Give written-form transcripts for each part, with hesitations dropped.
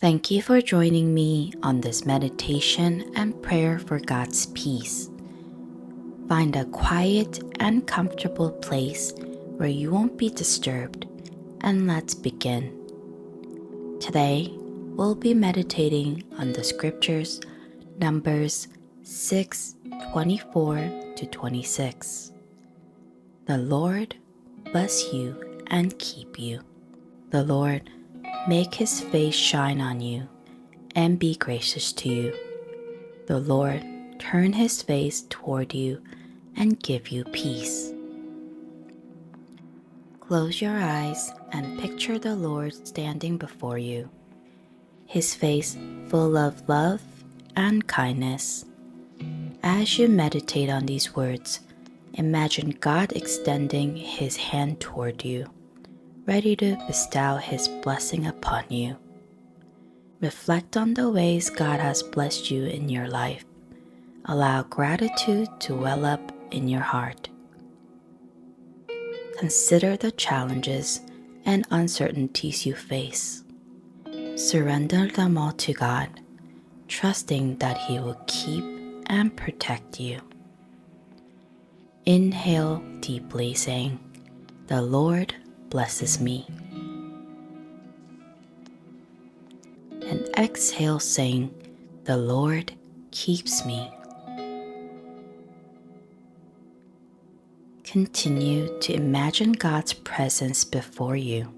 Thank you for joining me on this meditation and prayer for God's peace. Find a quiet and comfortable place where you won't be disturbed, and let's begin. Today, we'll be meditating on the scriptures, Numbers 6:24-26. The Lord bless you and keep you. The Lord make his face shine on you and be gracious to you. The Lord turn his face toward you and give you peace. Close your eyes and picture the Lord standing before you, his face full of love and kindness. As you meditate on these words, imagine God extending his hand toward you, ready to bestow his blessing upon you. Reflect on the ways God has blessed you in your life. Allow gratitude to well up in your heart. Consider the challenges and uncertainties you face. Surrender them all to God, trusting that He will keep and protect you. Inhale deeply, saying, "The Lord blesses me." And exhale, saying, "The Lord keeps me." Continue to imagine God's presence before you,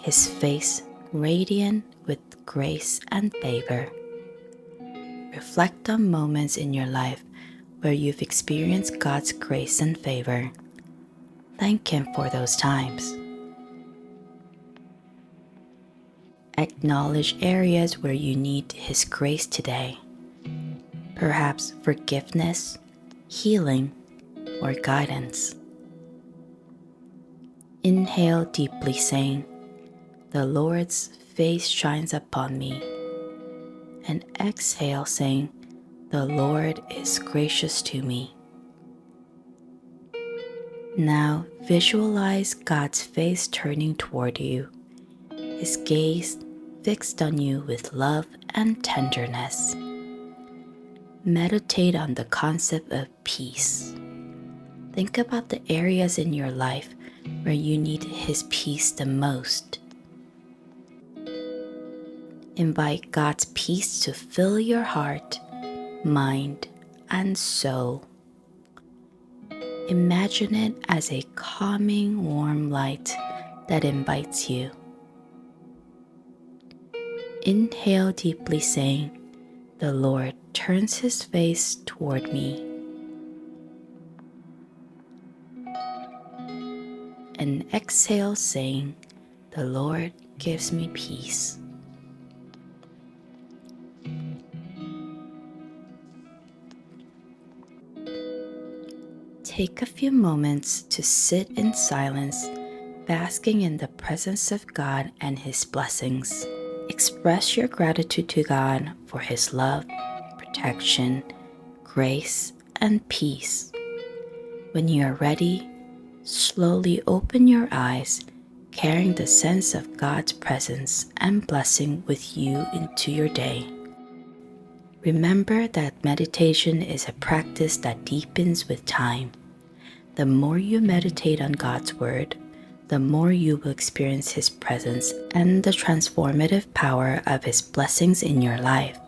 his face radiant with grace and favor. Reflect on moments in your life where you've experienced God's grace and favor. Thank him for those times. Acknowledge areas where you need his grace today, perhaps forgiveness, healing, or guidance. Inhale deeply, saying, "The Lord's face shines upon me." And exhale, saying, "The Lord is gracious to me." Now visualize God's face turning toward you, his gaze fixed on you with love and tenderness. Meditate on the concept of peace. Think about the areas in your life where you need his peace the most. Invite God's peace to fill your heart, mind, and soul. Imagine it as a calming, warm light that invites you. Inhale deeply, saying, "The Lord turns his face toward me." And exhale, saying, "The Lord gives me peace." Take a few moments to sit in silence, basking in the presence of God and his blessings. Express your gratitude to God for his love, protection, grace, and peace. When you are ready, slowly open your eyes, carrying the sense of God's presence and blessing with you into your day. Remember that meditation is a practice that deepens with time. The more you meditate on God's Word, the more you will experience his presence and the transformative power of his blessings in your life.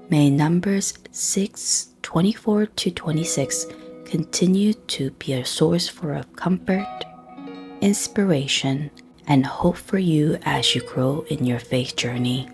May Numbers 6:24-26 continue to be a source for comfort, inspiration, and hope for you as you grow in your faith journey.